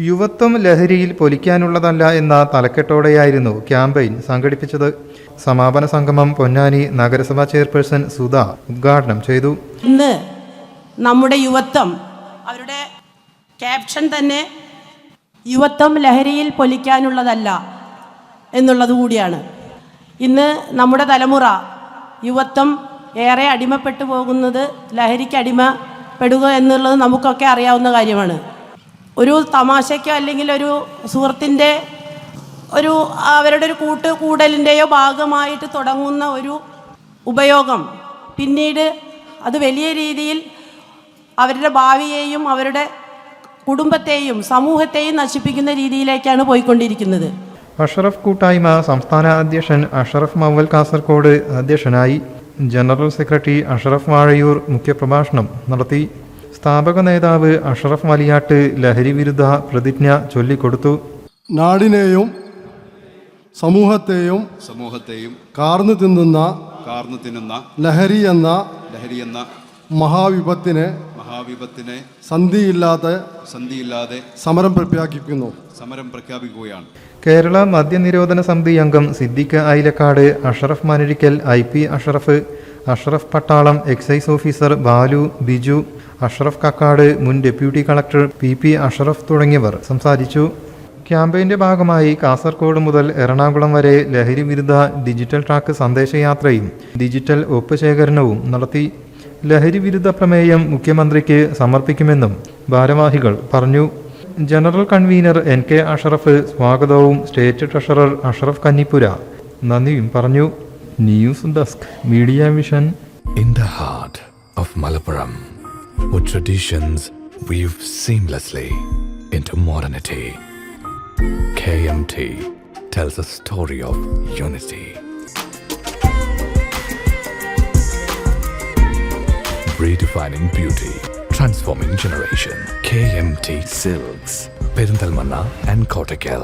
യുവത്വം ലഹരിയിൽ പൊലിക്കാനുള്ളതല്ല എന്ന തലക്കെട്ടോടെയായിരുന്നു ക്യാമ്പയിൻ സംഘടിപ്പിച്ചത്. സമാപന സംഗമം പൊന്നാനി നഗരസഭാ ചെയർപേഴ്സൺ സുധ ഉദ്ഘാടനം ചെയ്തു. ഇന്ന് നമ്മുടെ യുവത്വം, അവരുടെ ക്യാപ്ഷൻ തന്നെ യുവത്വം ലഹരിയിൽ പൊലിക്കാനുള്ളതല്ല എന്നുള്ളത് കൂടിയാണ്. ഇന്ന് നമ്മുടെ തലമുറ യുവത്വം ഏറെ അടിമപ്പെട്ടു പോകുന്നത്, ലഹരിക്ക് അടിമപ്പെടുക എന്നുള്ളത് നമുക്കൊക്കെ അറിയാവുന്ന കാര്യമാണ്. ഒരു തമാശയ്ക്കോ അല്ലെങ്കിൽ ഒരു സുഹൃത്തിൻ്റെ അവരുടെ ഒരു കൂടലിൻ്റെയോ ഭാഗമായിട്ട് തുടങ്ങുന്ന ഒരു ഉപയോഗം പിന്നീട് അത് വലിയ രീതിയിൽ അവരുടെ ഭാവിയെയും അവരുടെ കുടുംബത്തെയും സമൂഹത്തെയും നശിപ്പിക്കുന്ന രീതിയിലേക്കാണ് പോയിക്കൊണ്ടിരിക്കുന്നത്. അഷറഫ് കൂട്ടായ്മ സംസ്ഥാന അധ്യക്ഷൻ അഷറഫ് മവൽ കാസർകോട് അധ്യക്ഷനായി. ജനറൽ സെക്രട്ടറി അഷറഫ് വാഴയൂർ മുഖ്യപ്രഭാഷണം നടത്തി. സ്ഥാപക നേതാവ് അഷറഫ് വലിയാട്ട് ലഹരി വിരുദ്ധ പ്രതിജ്ഞ ചൊല്ലിക്കൊടുത്തു. നാടിനെയും സമൂഹത്തെയും കാർന്നു തിന്നുന്ന ലഹരി എന്ന മഹാവിപത്തിനെ സന്ധിയില്ലാതെ സമരം പ്രഖ്യാപിക്കുകയാണ്. കേരള മദ്യനിരോധന സമിതി അംഗം സിദ്ദിഖ് ഐലക്കാട്, അഷറഫ് മനഴിക്കൽ, IP അഷറഫ്, അഷറഫ് പട്ടാളം, എക്സൈസ് ഓഫീസർ ബാലു, ബിജു, അഷറഫ് കക്കാട്, മുൻ ഡെപ്യൂട്ടി കളക്ടർ PP അഷറഫ് തുടങ്ങിയവർ സംസാരിച്ചു. ക്യാമ്പയിന്റെ ഭാഗമായി കാസർഗോഡ് മുതൽ എറണാകുളം വരെ ലഹരി വിരുദ്ധ ഡിജിറ്റൽ ട്രാക്ക് സന്ദേശയാത്രയും ഡിജിറ്റൽ ഒപ്പ് ശേഖരണവും നടത്തി. ലഹരി വിരുദ്ധ പ്രമേയം മുഖ്യമന്ത്രിക്ക് സമർപ്പിക്കുമെന്നും ഭാരവാഹികൾ പറഞ്ഞു. ജനറൽ കൺവീനർ NK അഷറഫ് സ്വാഗതവും സ്റ്റേറ്റ് ട്രഷറർ അഷറഫ് കന്നിപ്പുര നന്ദിയും പറഞ്ഞു. News desk media vision. In the heart of Malappuram, where traditions weave seamlessly into modernity, KMT tells a story of unity. Redefining beauty, transforming generation. KMT Silks, Perinthalmanna and Kottakkal.